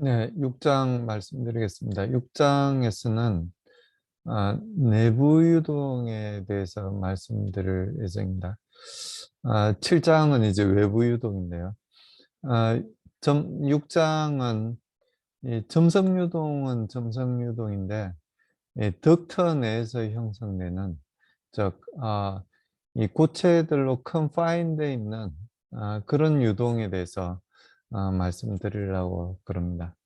네, 6장 말씀드리겠습니다. 6장에서는 내부 유동에 대해서 말씀드릴 예정입니다. 7장은 이제 외부 유동인데요. 6장은 점성 유동은 점성 유동인데 덕터 내에서 형성되는 즉 이 고체들로 컨파인되어 있는 그런 유동에 대해서 말씀드리려고 그럽니다.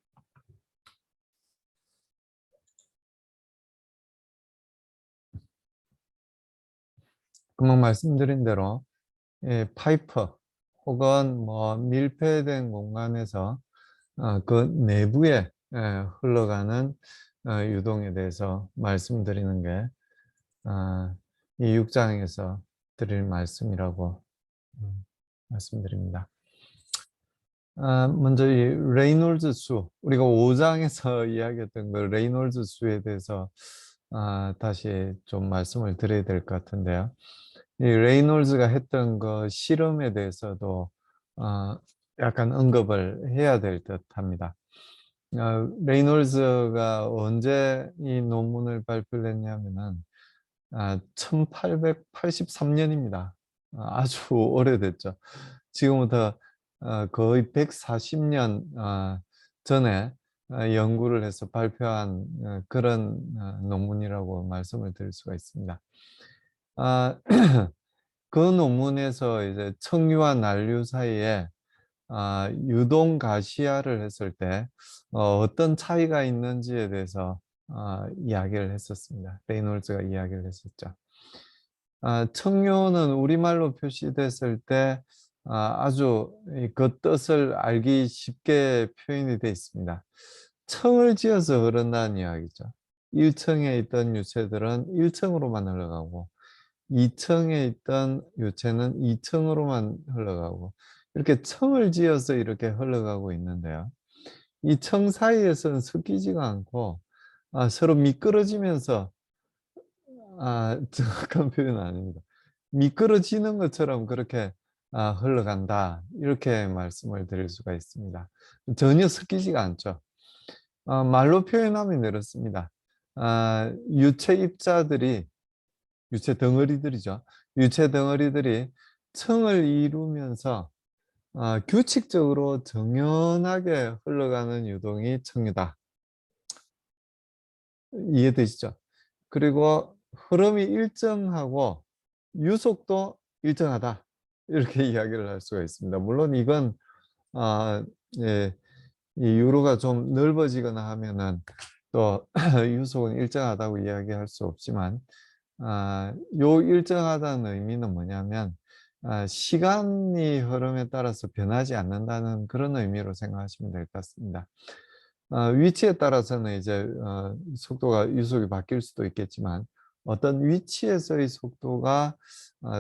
금방 말씀드린 대로 파이프 혹은 뭐 밀폐된 공간에서 그 내부에 흘러가는 유동에 대해서 말씀드리는 게 이 6장에서 드릴 말씀이라고 말씀드립니다. 먼저 이 레이놀즈 수, 우리가 5장에서 이야기했던 그 레이놀즈 수에 대해서 다시 좀 말씀을 드려야 될 것 같은데요. 이 레이놀즈가 했던 그 실험에 대해서도 약간 언급을 해야 될 듯합니다. 레이놀즈가 언제 이 논문을 발표를 했냐면은 1883년입니다. 아주 오래됐죠. 지금부터 거의 140년 전에 연구를 해서 발표한 그런 논문이라고 말씀을 드릴 수가 있습니다. 그 논문에서 이제 청유와 난류 사이에 유동 가시화를 했을 때 어떤 차이가 있는지에 대해서 이야기를 했었습니다. 레이놀즈가 이야기를 했었죠. 청유는 우리말로 표시됐을 때 아주 그 뜻을 알기 쉽게 표현이 되어 있습니다. 층을 지어서 흐른다는 이야기죠. 1층에 있던 유체들은 1층으로만 흘러가고 2층에 있던 유체는 2층으로만 흘러가고 이렇게 층을 지어서 이렇게 흘러가고 있는데요. 이 층 사이에서는 섞이지가 않고 서로 미끄러지면서 정확한 표현은 아닙니다. 미끄러지는 것처럼 그렇게 흘러간다 이렇게 말씀을 드릴 수가 있습니다. 전혀 섞이지가 않죠. 말로 표현하면 이렇습니다. 유체 입자들이 유체 덩어리들이죠. 유체 덩어리들이 층을 이루면서 규칙적으로 정연하게 흘러가는 유동이 층이다. 이해되시죠? 그리고 흐름이 일정하고 유속도 일정하다. 이렇게 이야기를 할 수가 있습니다. 물론 이건 예, 이 유로가 좀 넓어지거나 하면은 또 유속은 일정하다고 이야기할 수 없지만 요 일정하다는 의미는 뭐냐면 시간이 흐름에 따라서 변하지 않는다는 그런 의미로 생각하시면 될 것 같습니다. 위치에 따라서는 이제 속도가 유속이 바뀔 수도 있겠지만 어떤 위치에서의 속도가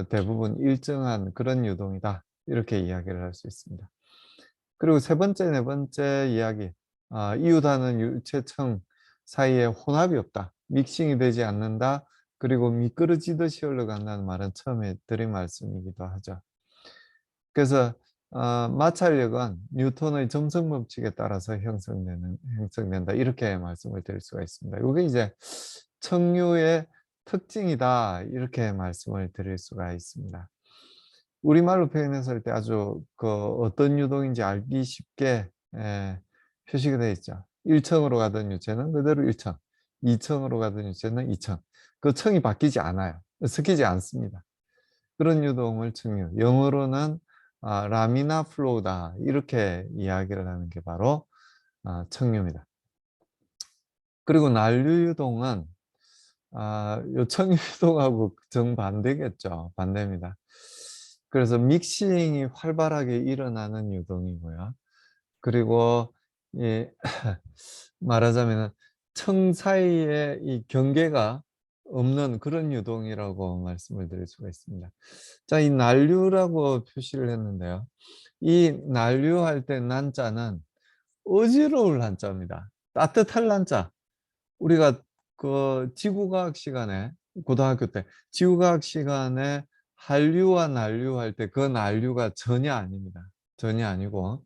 대부분 일정한 그런 유동이다 이렇게 이야기를 할 수 있습니다. 그리고 세 번째, 네 번째 이야기 이웃하는 유체층 사이에 혼합이 없다, 믹싱이 되지 않는다, 그리고 미끄러지듯이 흘러간다는 말은 처음에 드린 말씀이기도 하죠. 그래서 마찰력은 뉴턴의 점성 법칙에 따라서 형성된다 이렇게 말씀을 드릴 수가 있습니다. 이게 이제 청류의 특징이다 이렇게 말씀을 드릴 수가 있습니다. 우리말로 표현했을 때 아주 그 어떤 유동인지 알기 쉽게 표시가 되어 있죠. 1층으로 가던 유체는 그대로 1층, 2층으로 가던 유체는 2층. 그 층이 바뀌지 않아요. 섞이지 않습니다. 그런 유동을 청유, 영어로는 라미나 플로우다 이렇게 이야기를 하는 게 바로 청유입니다. 그리고 난류 유동은 요 청유 유동하고 정반대겠죠. 반대입니다. 그래서 믹싱이 활발하게 일어나는 유동이고요. 그리고 말하자면 층 사이에 이 경계가 없는 그런 유동이라고 말씀을 드릴 수가 있습니다. 자, 이 난류라고 표시를 했는데요. 이 난류할 때 난자는 어지러울 난자입니다. 따뜻할 난자. 우리가 그 지구과학 시간에 고등학교 때 지구과학 시간에 한류와 난류할 때 그 난류가 전혀 아닙니다. 전혀 아니고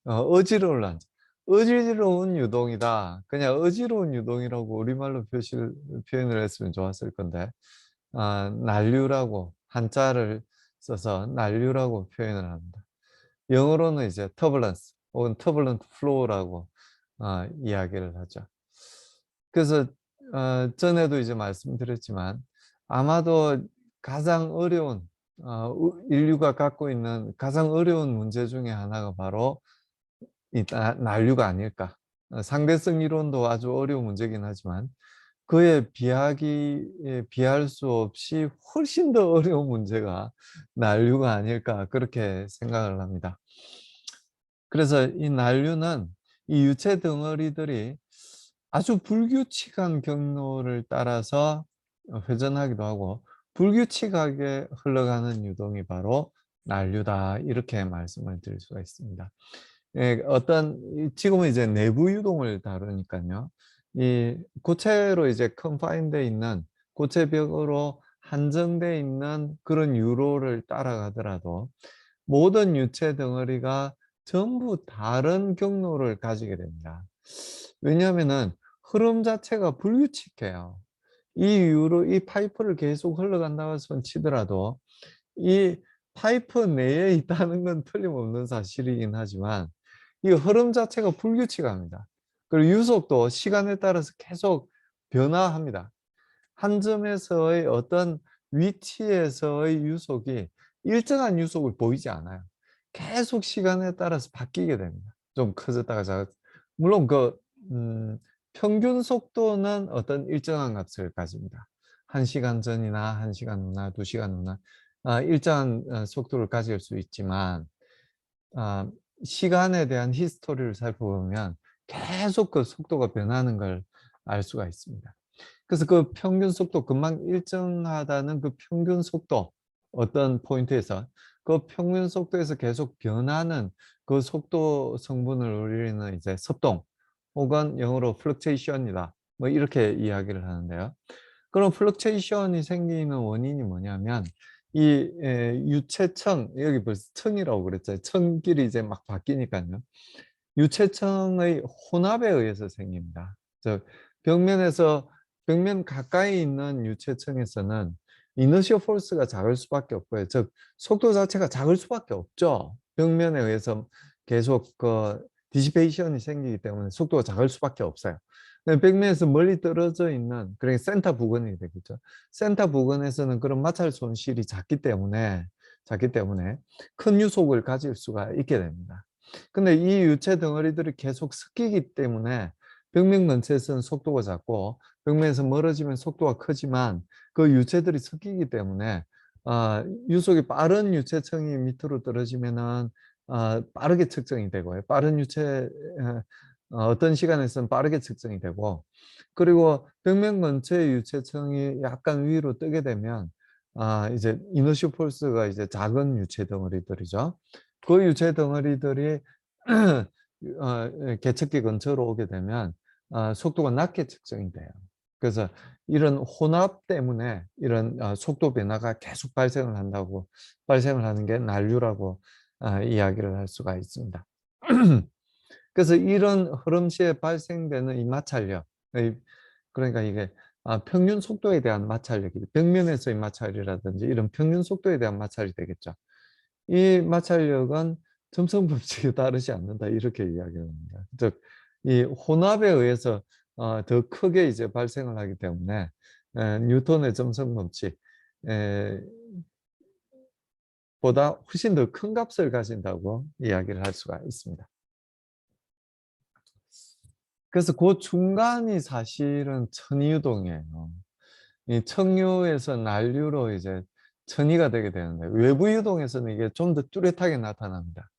어지러울 난자. 어지러운 유동이다. 그냥 어지러운 유동이라고 우리말로 표현을 했으면 좋았을 건데, 난류라고 한자를 써서 난류라고 표현을 합니다. 영어로는 이제 turbulence 혹은 turbulent flow라고 이야기를 하죠. 그래서 전에도 이제 말씀드렸지만 아마도 가장 어려운 인류가 갖고 있는 가장 어려운 문제 중에 하나가 바로 이 난류가 아닐까. 상대성 이론도 아주 어려운 문제긴 하지만 그에 비할 수 없이 훨씬 더 어려운 문제가 난류가 아닐까 그렇게 생각을 합니다. 그래서 이 난류는 이 유체 덩어리들이 아주 불규칙한 경로를 따라서 회전하기도 하고 불규칙하게 흘러가는 유동이 바로 난류다 이렇게 말씀을 드릴 수가 있습니다. 예, 지금은 이제 내부 유동을 다루니까요. 이 고체로 이제 컨파인돼 있는 고체벽으로 한정돼 있는 그런 유로를 따라가더라도 모든 유체 덩어리가 전부 다른 경로를 가지게 됩니다. 왜냐하면은 흐름 자체가 불규칙해요. 이 파이프를 계속 흘러간다고 치더라도 이 파이프 내에 있다는 건 틀림없는 사실이긴 하지만 이 흐름 자체가 불규칙합니다. 그리고 유속도 시간에 따라서 계속 변화합니다. 한 점에서의 어떤 위치에서의 유속이 일정한 유속을 보이지 않아요. 계속 시간에 따라서 바뀌게 됩니다. 좀 커졌다가 작았. 물론 평균 속도는 어떤 일정한 값을 가집니다. 1시간 전이나 1시간 후나 2시간 후나 일정한 속도를 가질 수 있지만 시간에 대한 히스토리를 살펴보면 계속 그 속도가 변하는 걸 알 수가 있습니다. 그래서 그 평균 속도 금방 일정하다는 그 평균 속도 어떤 포인트에서 그 평균 속도에서 계속 변하는 그 속도 성분을 우리는 이제 섭동 혹은 영어로 fluctuation이다. 뭐 이렇게 이야기를 하는데요. 그런 플럭체이션이 생기는 원인이 뭐냐면 이 유체청 여기 벌써 청이라고 그랬잖아요. 청끼리 이제 막 바뀌니까요. 유체청의 혼합에 의해서 생깁니다. 즉 벽면 가까이 있는 유체청에서는 이너시어 폴스가 작을 수밖에 없고요. 즉 속도 자체가 작을 수밖에 없죠. 벽면에 의해서 계속 디시페이션이 생기기 때문에 속도가 작을 수밖에 없어요. 벽면에서 멀리 떨어져 있는 그러니까 센터 부근이 되겠죠. 센터 부근에서는 그런 마찰 손실이 작기 때문에 큰 유속을 가질 수가 있게 됩니다. 근데 이 유체 덩어리들이 계속 섞이기 때문에 벽면 근처에서는 속도가 작고 벽면에서 멀어지면 속도가 크지만 그 유체들이 섞이기 때문에 유속이 빠른 유체층이 밑으로 떨어지면은 빠르게 측정이 되고요. 빠른 유체 어떤 시간에서는 빠르게 측정이 되고 그리고 벽면 근처의 유체층이 약간 위로 뜨게 되면 이제 이너시 폴스가 이제 작은 유체 덩어리들이죠. 그 유체 덩어리들이 개척기 근처로 오게 되면 속도가 낮게 측정이 돼요. 그래서 이런 혼합 때문에 이런 속도 변화가 계속 발생을 하는 게 난류라고 이야기를 할 수가 있습니다. 그래서 이런 흐름 시에 발생되는 이 마찰력, 그러니까 이게 평균 속도에 대한 마찰력이 벽면에서의 마찰이라든지 이런 평균 속도에 대한 마찰이 되겠죠. 이 마찰력은 점성 법칙에 따르지 않는다 이렇게 이야기를 합니다. 즉, 이 혼합에 의해서 더 크게 이제 발생을 하기 때문에 뉴턴의 점성 법칙 보다 훨씬 더 큰 값을 가진다고 이야기를 할 수가 있습니다. 그래서 그 중간이 사실은 천이유동이에요. 이 청유에서 난류로 이제 천이가 되게 되는데 외부 유동에서는 이게 좀 더 뚜렷하게 나타납니다.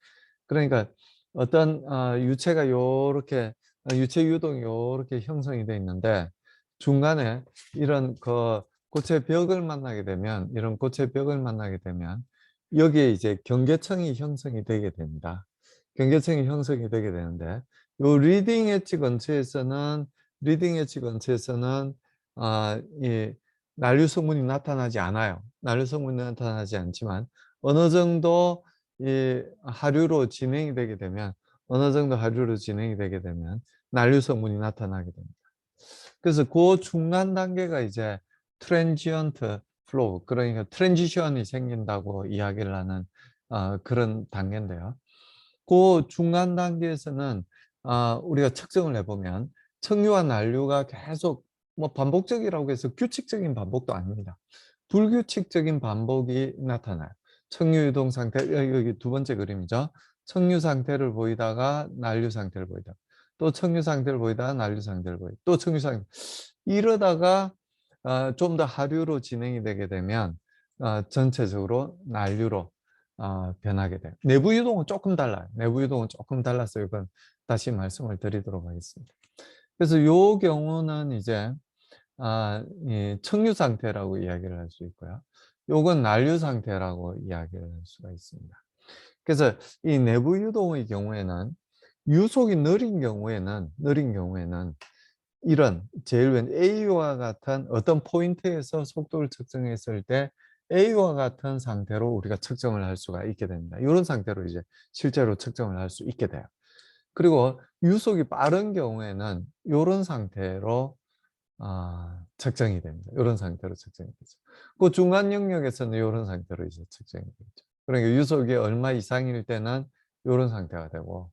그러니까 어떤 유체가 요렇게 유체 유동이 요렇게 형성이 돼 있는데 중간에 이런 고체 벽을 만나게 되면 이런 고체 벽을 만나게 되면 여기에 이제 경계청이 형성이 되게 됩니다. 경계청이 형성이 되게 되는데 요 리딩 엣지 근처에서는 이 난류 성분이 나타나지 않아요. 난류 성분이 나타나지 않지만 어느 정도 이 하류로 진행이 되게 되면 어느 정도 하류로 진행이 되게 되면 난류 성분이 나타나게 됩니다. 그래서 그 중간 단계가 이제 트랜지언트 플로우, 그러니까 트랜지션이 생긴다고 이야기를 하는 그런 단계인데요. 그 중간 단계에서는 우리가 측정을 해보면 척유와 난류가 계속 뭐 반복적이라고 해서 규칙적인 반복도 아닙니다. 불규칙적인 반복이 나타나요. 척유 유동 상태, 여기 두 번째 그림이죠. 척유 상태를 보이다가 난류 상태를 보이다가 또 척유 상태를 보이다가 난류 상태를 보이다가 또 척유 상태, 이러다가 좀 더 하류로 진행이 되게 되면 전체적으로 난류로 변하게 돼요. 내부 유동은 조금 달라요. 내부 유동은 조금 달라서 이건 다시 말씀을 드리도록 하겠습니다. 그래서 요 경우는 이제 이 척유 상태라고 이야기를 할 수 있고요. 요건 난류 상태라고 이야기를 할 수가 있습니다. 그래서 이 내부 유동의 경우에는 유속이 느린 경우에는 이런 제일 왼 A와 같은 어떤 포인트에서 속도를 측정했을 때 A와 같은 상태로 우리가 측정을 할 수가 있게 됩니다. 이런 상태로 이제 실제로 측정을 할 수 있게 돼요. 그리고 유속이 빠른 경우에는 이런 상태로 측정이 됩니다. 이런 상태로 측정이 되죠. 그 중간 영역에서는 이런 상태로 이제 측정이 되죠. 그러니까 유속이 얼마 이상일 때는 이런 상태가 되고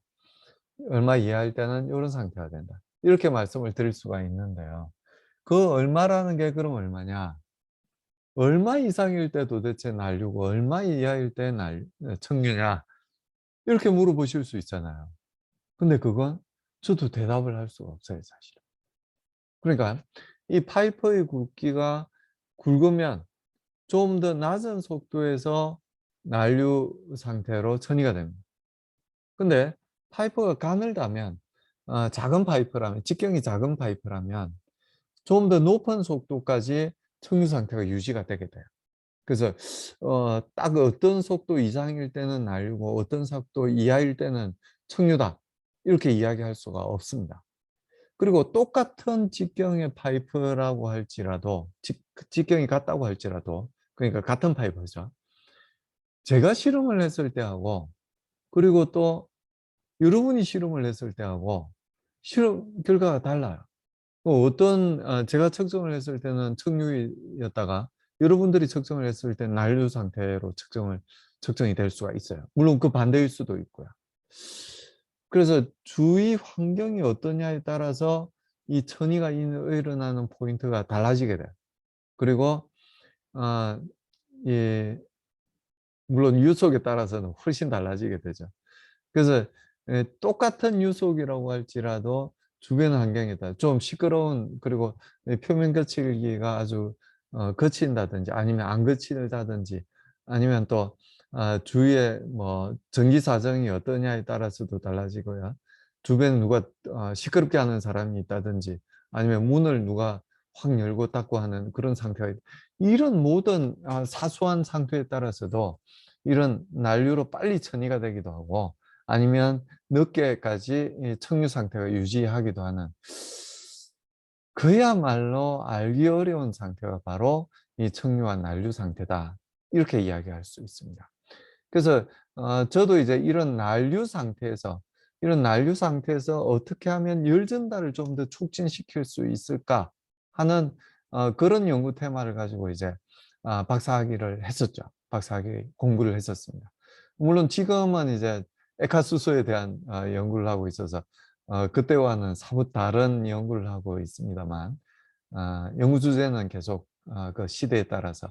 얼마 이하일 때는 이런 상태가 된다. 이렇게 말씀을 드릴 수가 있는데요. 그 얼마라는 게 그럼 얼마냐? 얼마 이상일 때 도대체 난류고 얼마 이하일 때 척유냐? 이렇게 물어보실 수 있잖아요. 근데 그건 저도 대답을 할 수가 없어요, 사실은. 그러니까 이 파이프의 굵기가 굵으면 좀 더 낮은 속도에서 난류 상태로 전이가 됩니다. 근데 파이프가 가늘다면 작은 파이프라면 직경이 작은 파이프라면 좀 더 높은 속도까지 척유 상태가 유지가 되게 돼요. 그래서 딱 어떤 속도 이상일 때는 난류고 어떤 속도 이하일 때는 척유다 이렇게 이야기할 수가 없습니다. 그리고 똑같은 직경의 파이프라고 할지라도 직경이 같다고 할지라도 그러니까 같은 파이프죠. 제가 실험을 했을 때하고 그리고 또 여러분이 실험을 했을 때하고 실험 결과가 달라요. 어떤 제가 측정을 했을 때는 척유였다가 여러분들이 측정을 했을 때는 난류 상태로 측정이 될 수가 있어요. 물론 그 반대일 수도 있고요. 그래서 주위 환경이 어떠냐에 따라서 이 천이가 일어나는 포인트가 달라지게 돼요. 그리고 아, 예, 물론 유속에 따라서는 훨씬 달라지게 되죠. 그래서 똑같은 유속이라고 할지라도 주변 환경에 따라 좀 시끄러운 그리고 표면 거칠기가 아주 거친다든지 아니면 안 거칠다든지 아니면 또 주위에 뭐 전기 사정이 어떠냐에 따라서도 달라지고요. 주변에 누가 시끄럽게 하는 사람이 있다든지 아니면 문을 누가 확 열고 닫고 하는 그런 상태가 이런 모든 사소한 상태에 따라서도 이런 난류로 빨리 천이가 되기도 하고 아니면 늦게까지 이 척유 상태가 유지하기도 하는 그야말로 알기 어려운 상태가 바로 이 척유와 난류 상태다. 이렇게 이야기할 수 있습니다. 그래서 저도 이제 이런 난류 상태에서 어떻게 하면 열 전달을 좀 더 촉진시킬 수 있을까 하는 그런 연구 테마를 가지고 이제 박사학위를 했었죠. 박사학위 공부를 했었습니다. 물론 지금은 이제 에카수소에 대한 연구를 하고 있어서 그때와는 사뭇 다른 연구를 하고 있습니다만 연구 주제는 계속 그 시대에 따라서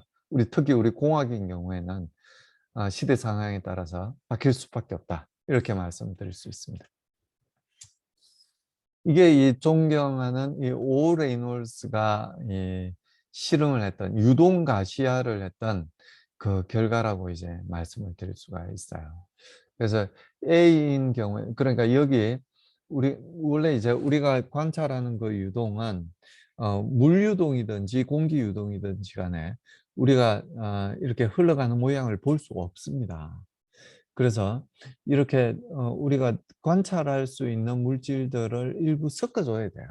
특히 우리 공학인 경우에는 시대 상황에 따라서 바뀔 수밖에 없다. 이렇게 말씀드릴 수 있습니다. 이게 이 존경하는 이 오 레이놀스가 이 실험을 했던 유동 가시화를 했던 그 결과라고 이제 말씀을 드릴 수가 있어요. 그래서 A인 경우에 그러니까 여기 원래 이제 우리가 관찰하는 그 유동은 물 유동이든지 공기 유동이든지 간에 우리가 이렇게 흘러가는 모양을 볼 수가 없습니다. 그래서 이렇게 우리가 관찰할 수 있는 물질들을 일부 섞어줘야 돼요.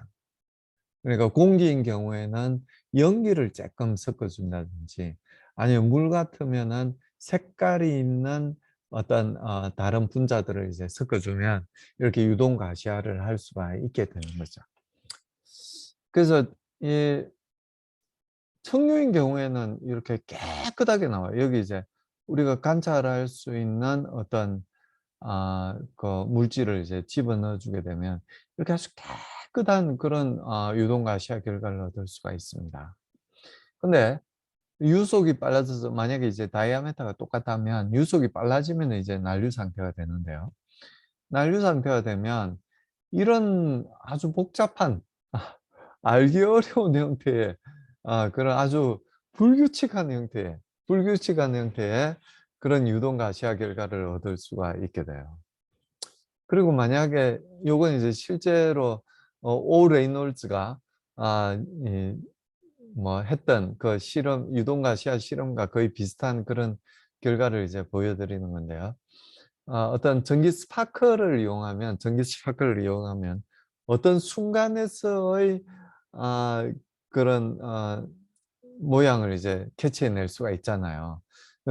그러니까 공기인 경우에는 연기를 조금 섞어준다든지 아니면 물 같으면은 색깔이 있는 어떤 다른 분자들을 이제 섞어주면 이렇게 유동 가시화를 할 수가 있게 되는 거죠. 그래서 이 청류인 경우에는 이렇게 깨끗하게 나와요. 여기 이제 우리가 관찰할 수 있는 어떤 그 물질을 이제 집어넣어 주게 되면 이렇게 아주 깨끗한 그런 유동 가시화 결과를 얻을 수가 있습니다. 근데 유속이 빨라져서 만약에 이제 다이아메타가 똑같다면 유속이 빨라지면 이제 난류 상태가 되는데요. 난류 상태가 되면 이런 아주 복잡한 알기 어려운 형태의 그런 아주 불규칙한 형태의 그런 유동 가시화 결과를 얻을 수가 있게 돼요. 그리고 만약에 요건 이제 실제로 오 레이놀즈가 이 뭐 했던 그 실험 유동가시화 실험과 거의 비슷한 그런 결과를 이제 보여드리는 건데요. 어떤 전기 스파크를 이용하면 어떤 순간에서의 그런 모양을 이제 캐치해낼 수가 있잖아요.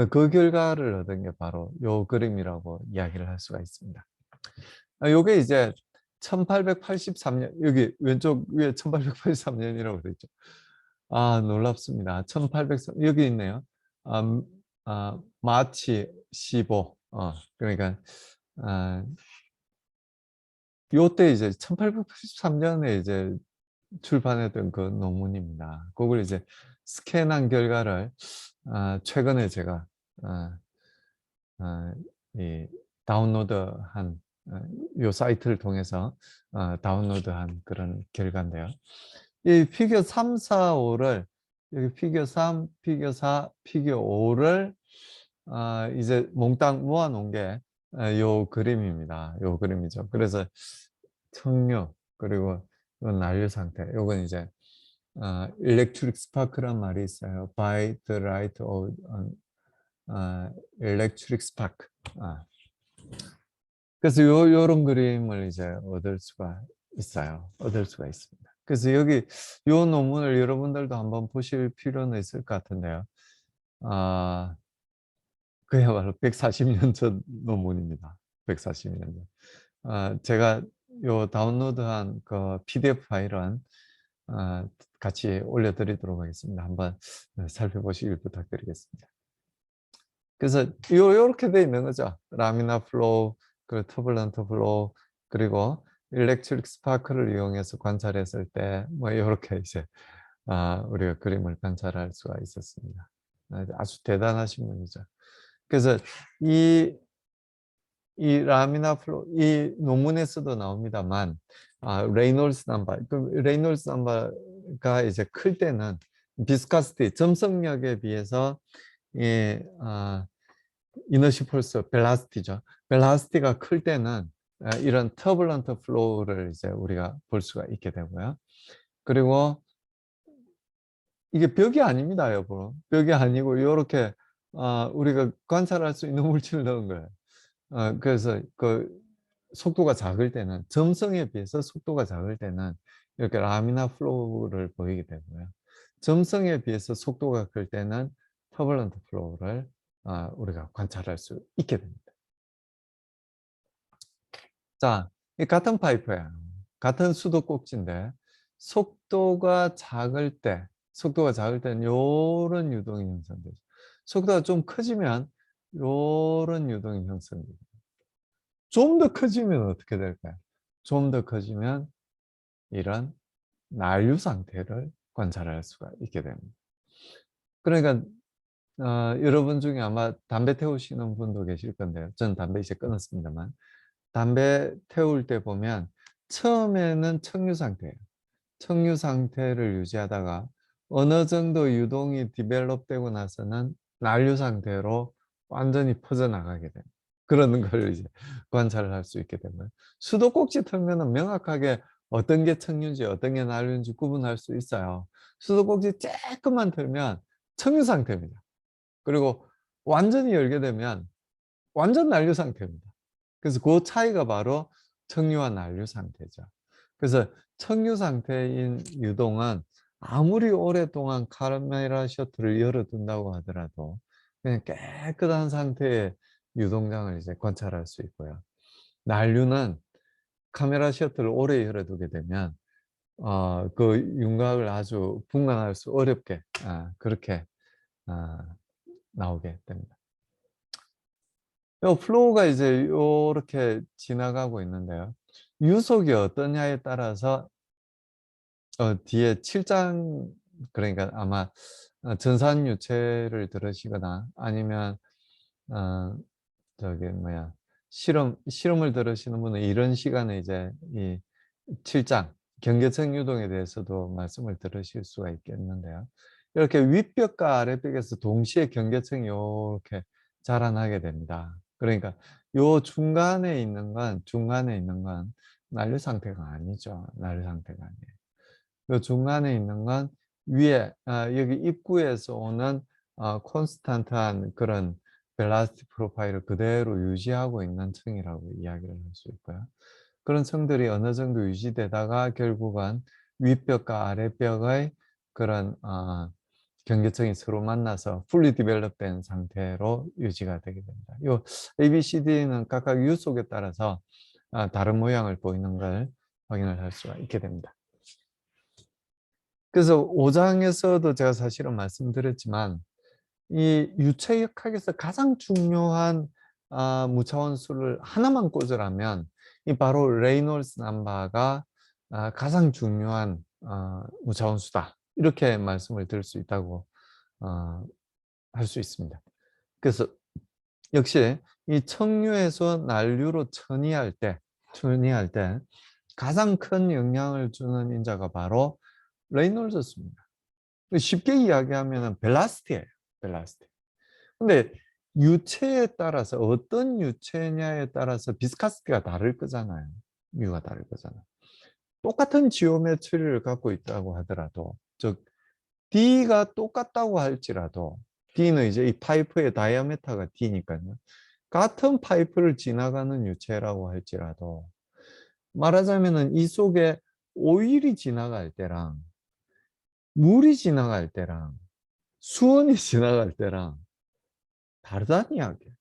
그 결과를 얻은 게 바로 요 그림이라고 이야기를 할 수가 있습니다. 요게 이제 1883년 여기 왼쪽 위에 1883년이라고 되어 있죠. 놀랍습니다. 1803 여기 있네요. 음 마치 15 그러니까 아 요때 이제 1883년에 이제 출판했던 그 논문입니다. 그걸 이제 스캔한 결과를 최근에 제가 아 아 이 다운로드한 요 사이트를 통해서 다운로드한 그런 결과인데요. 이 피겨 3, 4, 5를 여기 피겨 3, 피겨 4, 피겨 5를 이제 몽땅 모아 놓은 게 요 그림입니다. 요 그림이죠. 그래서 청류 그리고 요 난류 상태 요건 이제 electric spark란 말이 있어요. by the light of electric spark. 그래서 요런 그림을 이제 얻을 수가 있습니다. 그래서 여기 요 논문을 여러분들도 한번 보실 필요는 있을 것 같은데요. 아, 그야말로 140년 전 논문입니다. 140년 전. 제가 요 다운로드한 그 PDF 파일은 같이 올려드리도록 하겠습니다. 한번 살펴보시길 부탁드리겠습니다. 그래서 요렇게 돼 있는 거죠. 라미나 플로우, 그 터블런트 플로우, 그리고 일렉트릭 스파크를 이용해서 관찰했을 때 뭐 요렇게 이제 우리가 그림을 관찰할 수가 있었습니다. 아주 대단하신 분이죠. 그래서 이 라미나 플로우 이 논문에서도 나옵니다만 레이놀스 넘버 그 레이놀스 넘버가 이제 클 때는 비스커시티 점성력에 비해서 이 이너시 폴스 벨라시티죠. 벨라시티가 클 때는 이런 터블런트 플로우를 이제 우리가 볼 수가 있게 되고요. 그리고 이게 벽이 아닙니다, 여러분. 벽이 아니고 요렇게 우리가 관찰할 수 있는 물질을 넣은 거예요. 그래서 그 속도가 작을 때는 점성에 비해서 속도가 작을 때는 이렇게 라미나 플로우를 보이게 되고요. 점성에 비해서 속도가 클 때는 터블런트 플로우를 우리가 관찰할 수 있게 됩니다. 자, 이 같은 파이프예요. 같은 수도꼭지인데 속도가 작을 때는 요런 유동이 형성되죠. 속도가 좀 커지면 요런 유동이 형성돼요. 좀 더 커지면 어떻게 될까요? 좀 더 커지면 이런 난류 상태를 관찰할 수가 있게 됩니다. 그러니까 여러분 중에 아마 담배 태우시는 분도 계실 건데요. 저는 담배 이제 끊었습니다만 담배 태울 때 보면 처음에는 청유 상태예요. 청유 상태를 유지하다가 어느 정도 유동이 디벨롭되고 나서는 난류 상태로 완전히 퍼져나가게 됩니다. 그러는 걸 이제 관찰을 할 수 있게 되고요. 수도꼭지 털면은 명확하게 어떤 게 청유인지 어떤 게 난류인지 구분할 수 있어요. 수도꼭지 조금만 털면 청유 상태입니다. 그리고 완전히 열게 되면 완전 난류 상태입니다. 그래서 그 차이가 바로 청유와 난류 상태죠. 그래서 청유 상태인 유동은 아무리 오랫동안 카메라 셔터를 열어둔다고 하더라도 그냥 깨끗한 상태의 유동량을 이제 관찰할 수 있고요. 난류는 카메라 셔틀을 오래 열어두게 되면 그 윤곽을 아주 분간할 수 어렵게 그렇게 나오게 됩니다. 요 플로우가 이제 요렇게 지나가고 있는데요. 유속이 어떠냐에 따라서 뒤에 7장, 그러니까 아마 전산유체를 들으시거나 아니면 어 저기 뭐야 실험을 들으시는 분은 이런 시간에 이제 이 7장 경계층 유동에 대해서도 말씀을 들으실 수가 있겠는데요. 이렇게 윗벽과 아랫벽에서 동시에 경계층이 요렇게 자라나게 됩니다. 그러니까 요 중간에 있는 건 난류 상태가 아니죠. 난류 상태가 아니에요. 요 중간에 있는 건 위에 여기 입구에서 오는 콘스탄트한 그런 벨라스티 프로파일을 그대로 유지하고 있는 층이라고 이야기를 할 수 있고요. 그런 층들이 어느 정도 유지되다가 결국은 윗벽과 아랫벽의 그런 경계층이 서로 만나서 fully developed 된 상태로 유지가 되게 됩니다. 요 ABCD는 각각 유속에 따라서 다른 모양을 보이는 걸 확인을 할 수가 있게 됩니다. 그래서 5장에서도 제가 사실은 말씀드렸지만 이 유체역학에서 가장 중요한 무차원수를 하나만 꽂으라면 이 바로 레이놀스 넘버가 가장 중요한 무차원수다. 이렇게 말씀을 드릴 수 있다고 할 수 있습니다. 그래서 역시 이 청류에서 난류로 천이할 때 가장 큰 영향을 주는 인자가 바로 레이놀즈입니다. 쉽게 이야기하면 벨라스티예요. 벨라스티. 근데 유체에 따라서 어떤 유체냐에 따라서 비스카스티가 다를 거잖아요. 뮤가 다를 거잖아요. 똑같은 지오메트리를 갖고 있다고 하더라도 즉 D가 똑같다고 할지라도 D는 이제 이 파이프의 다이아메타가 D니까요. 같은 파이프를 지나가는 유체라고 할지라도 말하자면은 이 속에 오일이 지나갈 때랑 물이 지나갈 때랑 수온이 지나갈 때랑 다르다는 이야기예요.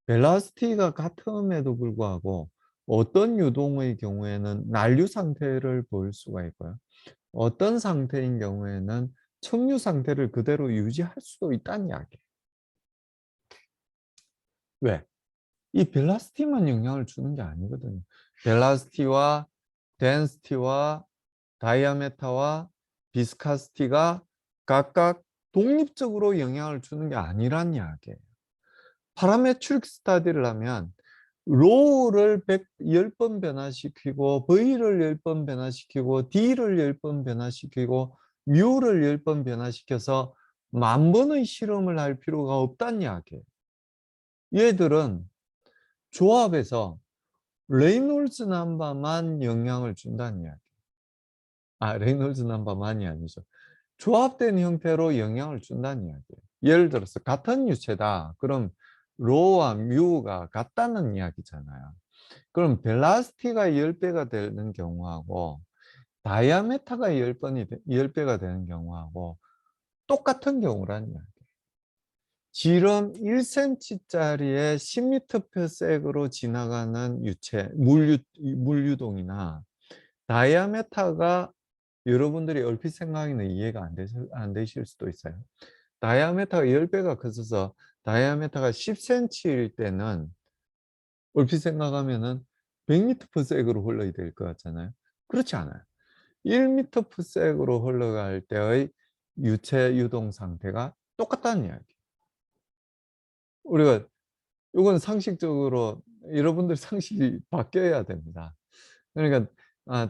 벨라스티가 같음에도 불구하고 어떤 유동의 경우에는 난류 상태를 볼 수가 있고요. 어떤 상태인 경우에는 척류 상태를 그대로 유지할 수도 있다는 이야기예요. 왜? 이 벨라스티만 영향을 주는 게 아니거든요. 벨라스티와 덴시티와 다이아메타와 비스카스티가 각각 독립적으로 영향을 주는 게 아니란 이야기예요. 파라메트릭 스터디를 하면 로우를 10번 변화시키고 V를 10번 변화시키고 D를 10번 변화시키고 뮤를 10번 변화시켜서 10,000번의 실험을 할 필요가 없다는 이야기예요. 얘들은 조합에서 레이놀즈 넘버만 영향을 준다는 이야기예요. 레이놀즈 넘버만이 아니죠. 조합된 형태로 영향을 준다는 이야기예요. 예를 들어서 같은 유체다. 그럼 로와 뮤가 같다는 이야기잖아요. 그럼 벨라스티가 10배가 되는 경우하고 다이아메타가 10배가 되는 경우하고 똑같은 경우라는 이야기예요. 지름 1cm짜리의 10m/s로 지나가는 유체, 물유동이나 다이아메타가 여러분들이 얼핏 생각에는 이해가 안 되실 수도 있어요. 다이아메타가 10배가 커져서 다이아메타가 10cm일 때는 얼핏 생각하면은 100m/s로 흘러야 될 것 같잖아요. 그렇지 않아요. 1m/s로 흘러갈 때의 유체 유동 상태가 똑같다는 이야기. 우리가 이건 상식적으로 여러분들 상식이 바뀌어야 됩니다. 그러니까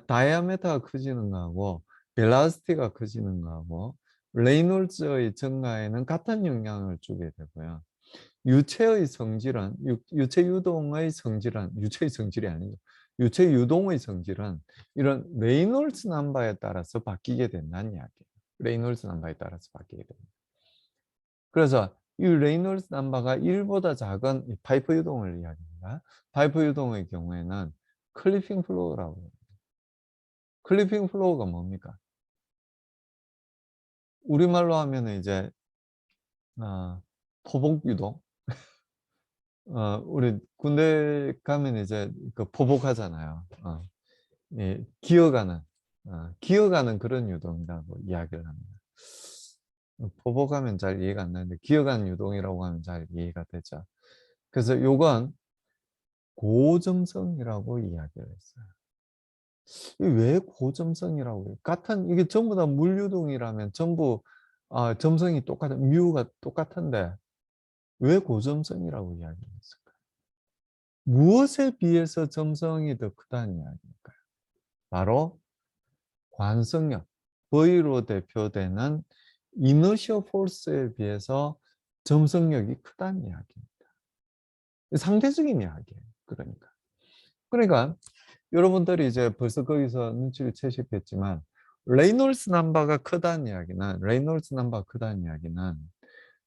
다이아메타가 커지는 거하고 벨라스티가 커지는 거하고 레이놀즈의 증가에는 같은 영향을 주게 되고요. 유체의 성질은 유체 유동의 성질은 유체의 성질이 아니죠. 유체 유동의 성질은 이런 레이놀즈 넘버에 따라서 바뀌게 된다는 이야기예요. 레이놀즈 넘버에 따라서 바뀌게 됩니다. 그래서 이 레이놀즈 넘버가 1보다 작은 이 파이프 유동을 이야기합니다. 파이프 유동의 경우에는 클리핑 플로우라고 해요. 클리핑 플로우가 뭡니까? 우리말로 하면은 이제 토복 유동. 우리 군대 가면 이제 그 포복하잖아요. 예, 기어가는 그런 유동이라고 이야기를 합니다. 포복하면 잘 이해가 안 나는데 기어가는 유동이라고 하면 잘 이해가 되죠. 그래서 요건 고점성이라고 이야기를 했어요. 왜 고점성이라고 해요? 같은 이게 전부 다 물유동이라면 전부 점성이 똑같은 뮤가 똑같은데 왜 고점성이라고 이야기를 했을까요? 무엇에 비해서 점성이 더 크다는 이야기일까요? 바로 관성력, V로 대표되는 이너셔 포스에 비해서 점성력이 크다는 이야기입니다. 상대적인 이야기예요. 그러니까 여러분들이 이제 벌써 거기서 눈치를 채셨겠지만 레이놀스 넘버가 크다는 이야기는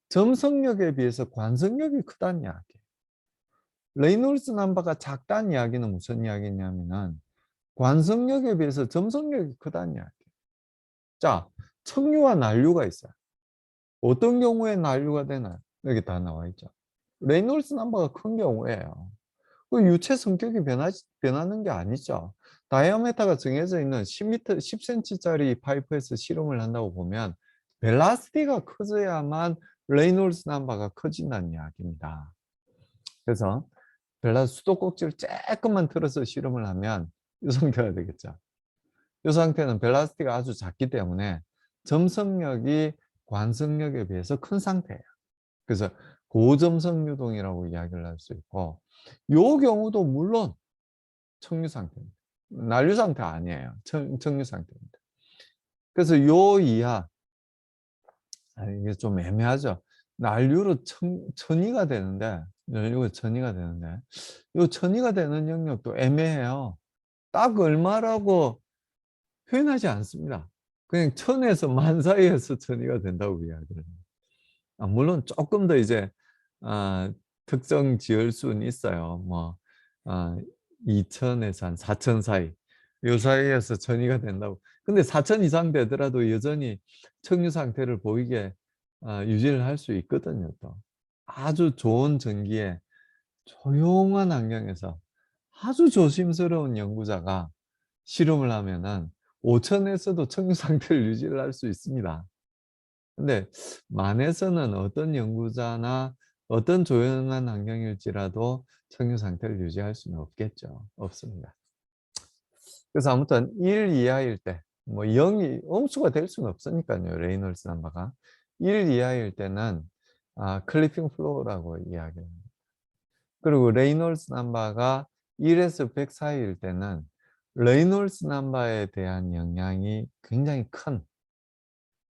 점성력에 비해서 관성력이 크다는 이야기예요. 레이놀스 넘버가 작다는 이야기는 무슨 이야기냐면은 관성력에 비해서 점성력이 크다는 이야기예요. 자, 척류와 난류가 있어요. 어떤 경우에 난류가 되나요? 여기 다 나와 있죠. 레이놀스 넘버가 큰 경우에요. 그 유체 성격이 변하는 게 아니죠. 다이아메타가 정해져 있는 10m, 10cm짜리 파이프에서 실험을 한다고 보면 벨라시티가 커져야만 레이놀스 넘버가 커진다는 이야기입니다. 그래서 수도꼭지를 조금만 틀어서 실험을 하면 이 상태가 되겠죠. 이 상태는 벨라시티가 아주 작기 때문에 점성력이 관성력에 비해서 큰 상태예요. 그래서 고점성 유동이라고 이야기를 할 수 있고 이 경우도 물론 척류 상태입니다. 난류 상태 아니에요. 척류 상태입니다. 그래서 요 이하 이게 좀 애매하죠. 난류로 천이가 되는데 난류가 천이가 되는데 요 천이가 되는 영역도 애매해요. 딱 얼마라고 표현하지 않습니다. 그냥 천에서 만 사이에서 천이가 된다고 이야기를 해요. 물론 조금 더 이제 특정 지을 수는 있어요. 뭐 2천에서 한 4천 사이 요 사이에서 전이가 된다고. 근데 4천 이상 되더라도 여전히 척류 상태를 보이게 유지를 할 수 있거든요. 또 아주 좋은 전기에 조용한 환경에서 아주 조심스러운 연구자가 실험을 하면은 5천에서도 척류 상태를 유지를 할 수 있습니다. 근데 만에서는 어떤 연구자나 어떤 조용한 환경일지라도 척류 상태를 유지할 수는 없겠죠. 없습니다. 그래서 아무튼 1 이하일 때, 뭐 0이 음수가 될 수는 없으니까요. 레이놀스 넘버가 1 이하일 때는 클리핑 플로우라고 이야기합니다. 그리고 레이놀스 넘버가 1에서 100 사이일 때는 레이놀스 넘버에 대한 영향이 굉장히 큰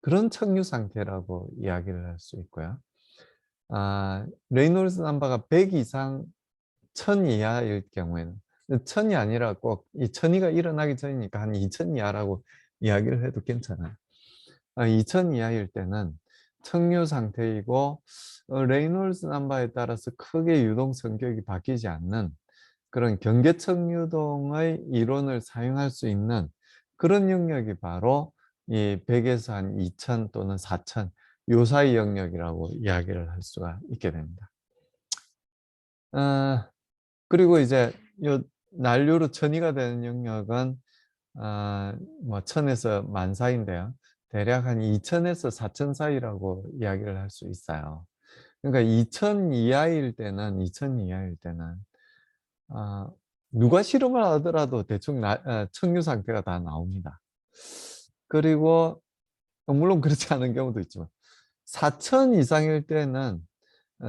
그런 척류 상태라고 이야기를 할 수 있고요. 레이놀스 넘버가 100 이상 1000 이하일 경우에는 1000이 아니라 꼭 이 1000이가 일어나기 전이니까 한 2000 이하라고 이야기를 해도 괜찮아요. 2000 이하일 때는 척류 상태이고 레이놀스 넘버에 따라서 크게 유동 성격이 바뀌지 않는 그런 경계척 유동의 이론을 사용할 수 있는 그런 영역이 바로 이 100에서 한 2000 또는 4000 요 사이 영역이라고 이야기를 할 수가 있게 됩니다. 그리고 이제 요 난류로 천이가 되는 영역은 뭐 1000에서 10,000 사이인데요. 대략 한 2000에서 4000 사이라고 이야기를 할 수 있어요. 그러니까 2000 이하일 때는 누가 실험을 하더라도 대충 척류 상태가 다 나옵니다. 그리고 물론 그렇지 않은 경우도 있지만 4,000 이상일 때는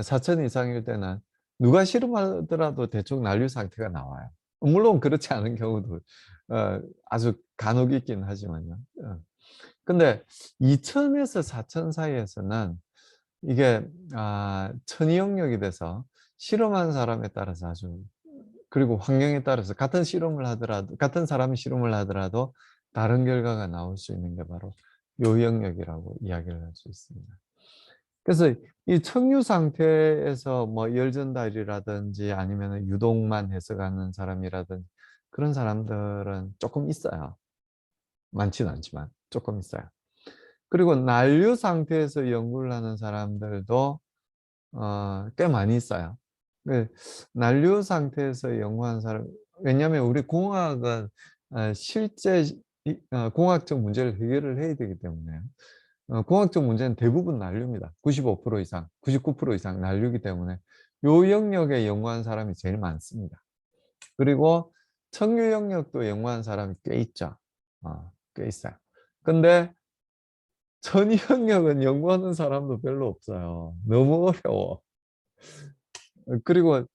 4,000 이상일 때는 누가 실험하더라도 대충 난류 상태가 나와요. 물론 그렇지 않은 경우도 아주 간혹 있긴 하지만요. 근데 2,000에서 4,000 사이에서는 이게 천이 영역이 돼서 실험한 사람에 따라서 아주 그리고 환경에 따라서 같은 사람이 실험을 하더라도 다른 결과가 나올 수 있는 게 바로 요 영역이라고 이야기를 할 수 있습니다. 그래서 이 척류 상태에서 뭐 열전달이라든지 아니면 유동만 해석하는 사람이라든지 그런 사람들은 조금 있어요. 많지는 않지만 조금 있어요. 그리고 난류 상태에서 연구를 하는 사람들도 꽤 많이 있어요. 그 난류 상태에서 연구한 사람, 왜냐하면 우리 공학은 실제 공학적 문제를 해결을 해야 되기 때문에 공학적 문제는 대부분 난류입니다. 95% 이상, 99% 이상 난류이기 때문에 요 영역에 연구한 사람이 제일 많습니다. 그리고 청유 영역도 연구한 사람이 꽤 있죠. 꽤 있어요. 근데 전이 영역은 연구하는 사람도 별로 없어요. 너무 어려워. 그리고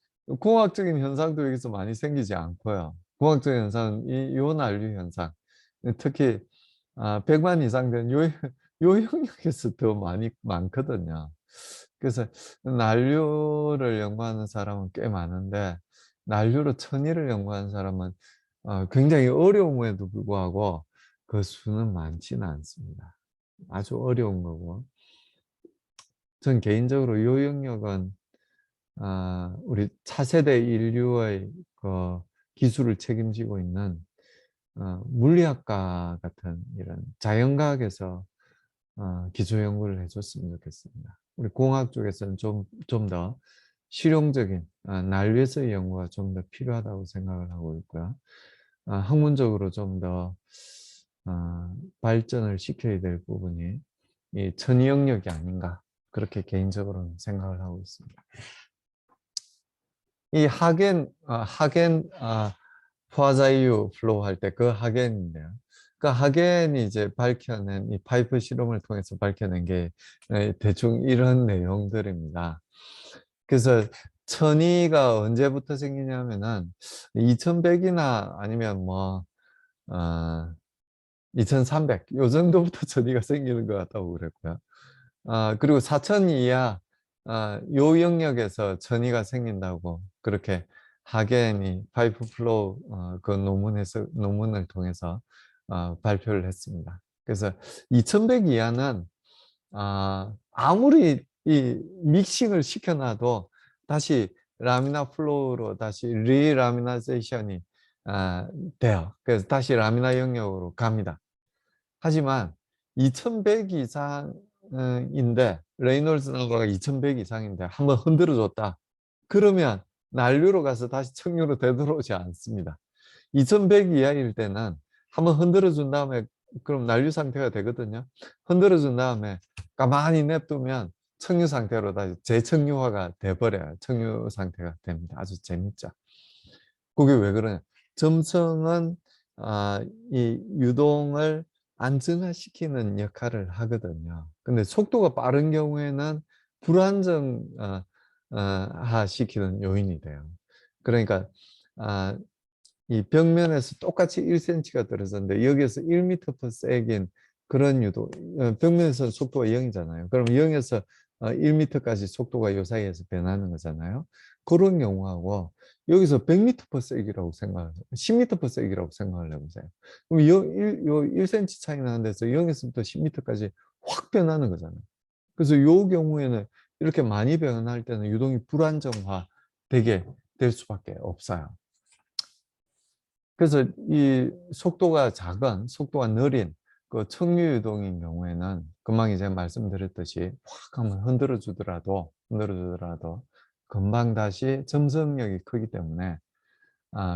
공학적인 현상도 여기서 많이 생기지 않고요. 공학적인 현상은 요 난류 현상, 특히 100만 이상 된 요 영역에서 더 많거든요. 그래서 난류를 연구하는 사람은 꽤 많은데 난류로 천의를 연구하는 사람은 굉장히 어려움에도 불구하고 그 수는 많지는 않습니다. 아주 어려운 거고. 전 개인적으로 이 영역은 우리 차세대 인류의 그 기술을 책임지고 있는 물리학과 같은 이런 자연과학에서 기초 연구를 해줬으면 좋겠습니다. 우리 공학 쪽에서는 좀 더 실용적인 난류에서의 연구가 좀 더 필요하다고 생각을 하고 있고요. 학문적으로 좀 더 발전을 시켜야 될 부분이 이 천이 영역이 아닌가 그렇게 개인적으로는 생각을 하고 있습니다. 이 하겐 포화자유 플로우 할 때 그 하겐인데요. 그 하겐이 이제 밝혀낸 이 파이프 실험을 통해서 밝혀낸 게 대충 이런 내용들입니다. 그래서 천이가 언제부터 생기냐면은 2100이나 아니면 뭐 2300, 요 정도부터 천이가 생기는 것 같다고 그랬고요. 그리고 4000 이하 요 영역에서 천이가 생긴다고 그렇게 하겐이 파이프 플로우 그 논문을 통해서 발표를 했습니다. 그래서 2100 이하는 아무리 이 믹싱을 시켜놔도 다시 라미나 플로우로 다시 리라미나제이션이 돼요. 그래서 다시 라미나 영역으로 갑니다. 하지만 2100 이상인데 레이놀즈 넘버가 2100 이상인데 한번 흔들어 줬다. 그러면 난류로 가서 다시 청류로 되돌아오지 않습니다. 2100 이하일 때는 한번 흔들어 준 다음에 그럼 난류 상태가 되거든요. 흔들어 준 다음에 가만히 냅두면 청유 상태로 다시 재청유화가 돼버려요. 청유 상태가 됩니다. 아주 재밌죠. 그게 왜 그러냐? 점성은 이 유동을 안정화시키는 역할을 하거든요. 근데 속도가 빠른 경우에는 불안정화 시키는 요인이 돼요. 그러니까 이 벽면에서 똑같이 1cm가 떨어졌는데 여기에서 1m/s인 그런 유도, 벽면에서 속도가 0이잖아요. 그럼 0에서 1m까지 속도가 요 사이에서 변하는 거잖아요. 그런 경우하고 여기서 100m/s이라고 생각을, 10m/s이라고 생각을 해보세요. 그럼 요 1cm 차이 나는 데서 0에서부터 10m까지 확 변하는 거잖아요. 그래서 요 경우에는 이렇게 많이 변할 때는 유동이 불안정화 되게 될 수밖에 없어요. 그래서 이 속도가 작은, 속도가 느린 그 청류 유동인 경우에는 금방 이제 말씀드렸듯이 확 한번 흔들어 주더라도 금방 다시 점성력이 크기 때문에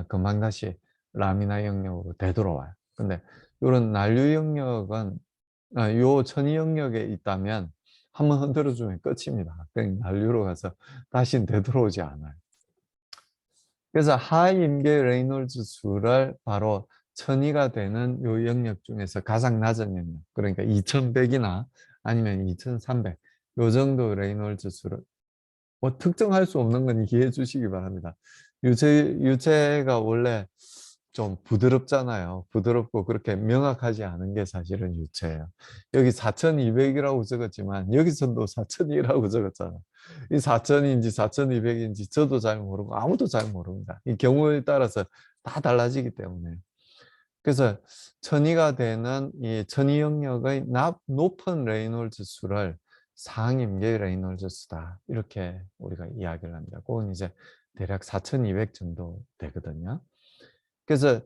금방 다시 라미나 영역으로 되돌아와요. 근데 이런 난류 영역은 요 천이 영역에 있다면 한번 흔들어 주면 끝입니다. 그냥 난류로 가서 다시는 되돌아오지 않아요. 그래서 하임계 레이놀즈 수를 바로 천이가 되는 요 영역 중에서 가장 낮은 영역, 그러니까 2100이나 아니면 2300, 요 정도 레이놀즈 수를 뭐 특정할 수 없는 건 이해해 주시기 바랍니다. 유체가 원래 좀 부드럽잖아요. 부드럽고 그렇게 명확하지 않은 게 사실은 유체예요. 여기 4200이라고 적었지만 여기서도 4000이라고 적었잖아요. 이 4000인지 4200인지 저도 잘 모르고 아무도 잘 모릅니다. 이 경우에 따라서 다 달라지기 때문에. 그래서 천이가 되는 이 천이 영역의 높은 레이놀즈 수를 상임계 레이놀즈 수다. 이렇게 우리가 이야기를 합니다. 그건 이제 대략 4200 정도 되거든요. 그래서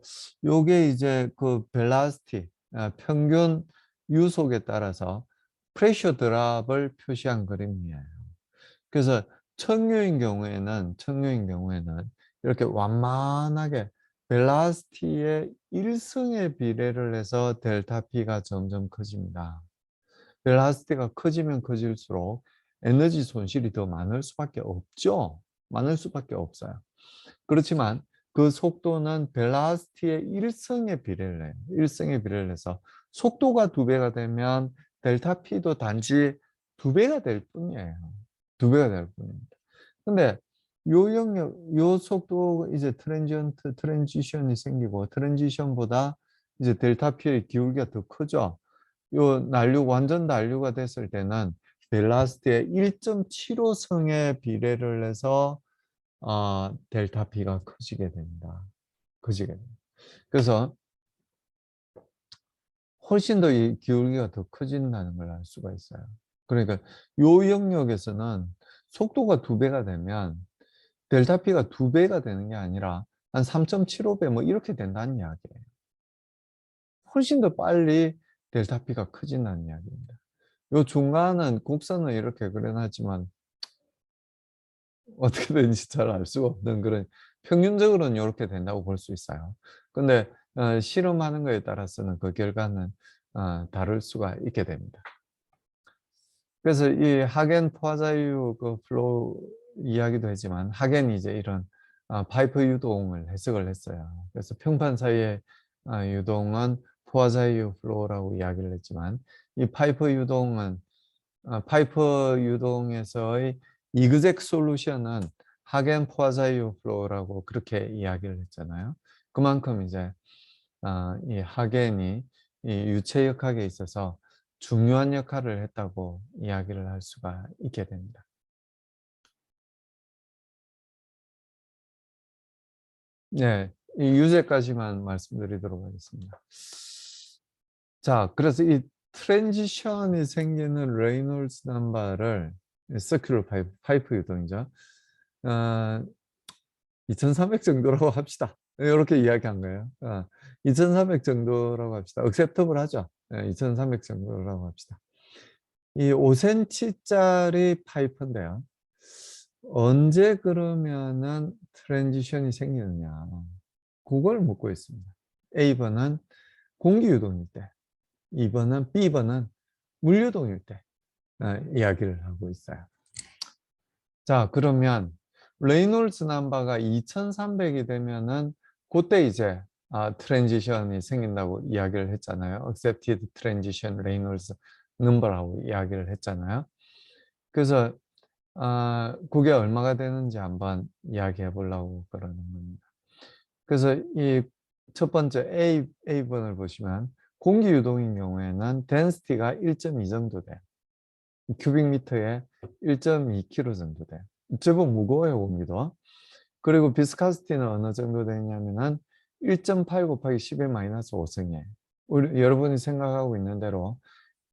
요게 이제 그 벨라스티, 평균 유속에 따라서 프레셔 드랍을 표시한 그림이에요. 그래서 청류인 경우에는 이렇게 완만하게 벨라시티의 1승의 비례를 해서 델타 P가 점점 커집니다. 벨라시티가 커지면 커질수록 에너지 손실이 더 많을 수밖에 없죠. 많을 수밖에 없어요. 그렇지만 그 속도는 벨라시티의 1승의 비례를 해요. 1승의 비례를 해서 속도가 2배가 되면 델타 P도 단지 2배가 될 뿐이에요. 2배가 될 뿐입니다. 근데 요 영역, 요 속도 이제 트랜지션이 생기고 트랜지션보다 이제 델타 P의 기울기가 더 크죠. 요 완전 난류가 됐을 때는 벨라시티의 1.75승의 비례를 해서 델타 P가 커지게 됩니다. 커지게 됩니다. 그래서 훨씬 더 이 기울기가 더 커진다는 걸 알 수가 있어요. 그러니까 요 영역에서는 속도가 2배가 되면 델타 P가 2배가 되는 게 아니라 한 3.75배 뭐 이렇게 된다는 이야기예요. 훨씬 더 빨리 델타 P가 커진다는 이야기입니다. 요 중간은 곡선은 이렇게 그려놨지만 어떻게 되는지 잘 알 수가 없는 그런, 평균적으로는 이렇게 된다고 볼 수 있어요. 근데 실험하는 거에 따라서는 그 결과는 다를 수가 있게 됩니다. 그래서 이 하겐 포화자유 그 플로우 이야기도 했지만 하겐이 이제 이런 파이프 유동을 해석을 했어요. 그래서 평판 사이의 유동은 포화자유 플로우라고 이야기를 했지만 이 파이프 유동에서의 이그젝 솔루션은 하겐 포화자유 플로우라고 그렇게 이야기를 했잖아요. 그만큼 이제 이 하겐이 이 유체역학에 있어서 중요한 역할을 했다고 이야기를 할 수가 있게 됩니다. 네, 이 유제까지만 말씀드리도록 하겠습니다. 자, 그래서 이 트랜지션이 생기는 레이놀즈 넘버를 서큘러 파이프 유동이죠. 2300 정도라고 합시다. 이렇게 이야기한 거예요. 2300 정도라고 합시다. 억셉터블 하죠. 2300 정도라고 합시다. 이 5cm짜리 파이프인데요. 언제 그러면은 트랜지션이 생기느냐. 그걸 묻고 있습니다. A번은 공기 유동일 때, 2번은 B번은 물 유동일 때 이야기를 하고 있어요. 자, 그러면 레이놀즈 넘버가 2300이 되면은 그때 이제 트랜지션이 생긴다고 이야기를 했잖아요. Accepted Transition Reynolds Number라고 이야기를 했잖아요. 그래서 그게 얼마가 되는지 한번 이야기해 보려고 그러는 겁니다. 그래서 이 첫 번째 A번을 보시면 공기 유동인 경우에는 density가 1.2 정도 돼요. 큐빅미터에 1.2kg 정도 돼요. 제법 무거워요, 공기도. 그리고 비스카시티는 어느 정도 되냐면은 1.8 곱하기 10의 마이너스 5승이에요. 여러분이 생각하고 있는 대로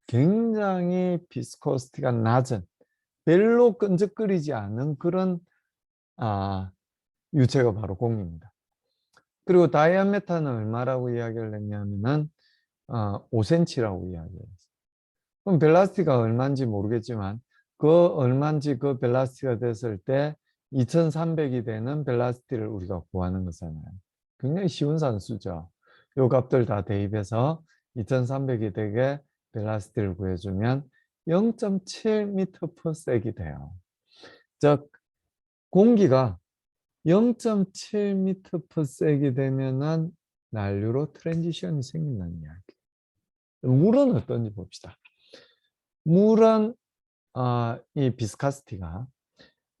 굉장히 비스코시티가 낮은, 별로 끈적거리지 않은 그런 유체가 바로 공기입니다. 그리고 다이아메타는 얼마라고 이야기를 했냐면은 5cm라고 이야기를 했어요. 그럼 벨라시티가 얼마인지 모르겠지만 그 얼마인지 그 벨라시티가 됐을 때 2300이 되는 벨라시티를 우리가 구하는 거잖아요. 굉장히 쉬운 산수죠. 요 값들 다 대입해서 2300이 되게 벨라시티를 구해주면 0.7m/s이 돼요. 즉 공기가 0.7m/s이 되면은 난류로 트랜지션이 생긴다는 이야기. 물은 어떤지 봅시다. 물은 이 비스카시티가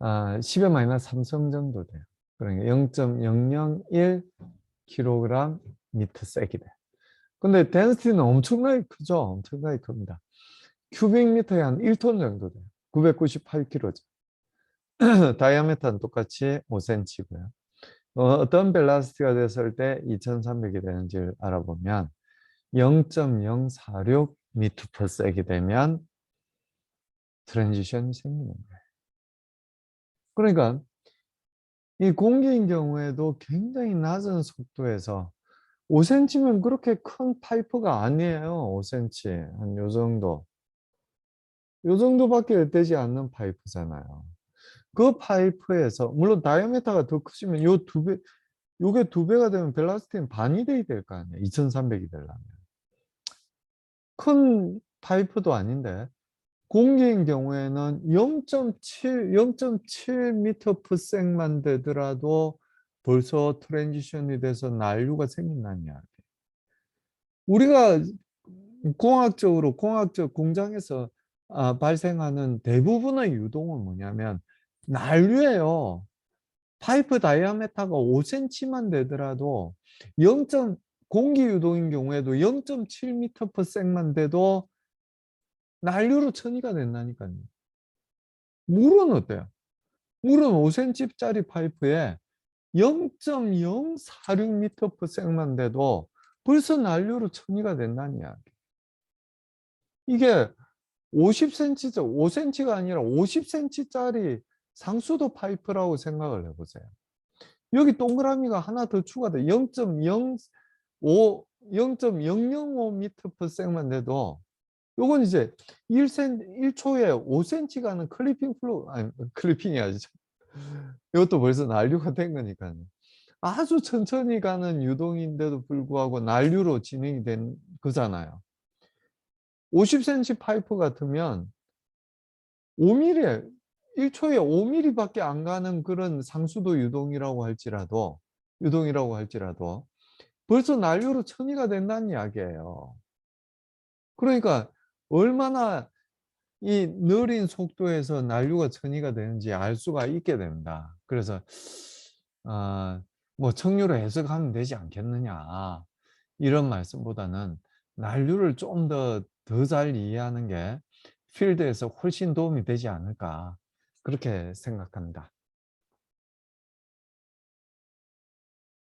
10의 마이너스 3성 정도 돼요. 그러니까 0.001kg 미터 세기 돼요. 근데 덴시티는 엄청나게 크죠. 엄청나게 큽니다. 큐빅미터에 한 1톤 정도 돼요. 998kg죠. 다이아메타는 똑같이 5cm고요. 어떤 벨라시티가 됐을 때 2300이 되는지를 알아보면 0.046 미터 퍼 세기 되면 트랜지션이 생기는 거예요. 그러니까 이 공기인 경우에도 굉장히 낮은 속도에서 5cm면 그렇게 큰 파이프가 아니에요. 5cm. 한 요 정도. 요 정도밖에 되지 않는 파이프잖아요. 그 파이프에서 물론 다이아메타가 더 크시면 요 두 배, 요게 두 배가 되면 벨라스티는 반이 돼야 될 거 아니에요. 2300이 되려면. 큰 파이프도 아닌데 공기인 경우에는 0.7m/s만 되더라도 벌써 트랜지션이 돼서 난류가 생긴다는 이야기. 우리가 공학적 공장에서 발생하는 대부분의 유동은 뭐냐면 난류예요. 파이프 다이아메타가 5cm만 되더라도 0. 공기 유동인 경우에도 0.7m/s만 돼도 난류로 처리가 된다니까요. 물은 어때요? 물은 5cm짜리 파이프에 0.046m/s만 돼도 벌써 난류로 처리가 된다는 이야기. 이게 50cm, 5cm가 아니라 50cm짜리 상수도 파이프라고 생각을 해보세요. 여기 동그라미가 하나 더 추가돼. 0.05, 0.005m/s만 돼도 요건 이제 1초에 5cm 가는 클리핑 플로, 아니, 클리핑이 아니죠. 이것도 벌써 난류가 된 거니까요. 아주 천천히 가는 유동인데도 불구하고 난류로 진행이 된 거잖아요. 50cm 파이프 같으면 5mm, 1초에 5mm밖에 안 가는 그런 상수도 유동이라고 할지라도 벌써 난류로 처리가 된다는 이야기예요. 그러니까 얼마나 이 느린 속도에서 난류가 처리가 되는지 알 수가 있게 됩니다. 그래서 어, 뭐 청류로 해석하면 되지 않겠느냐 이런 말씀보다는 난류를 좀 더 잘 이해하는 게 필드에서 훨씬 도움이 되지 않을까 그렇게 생각합니다.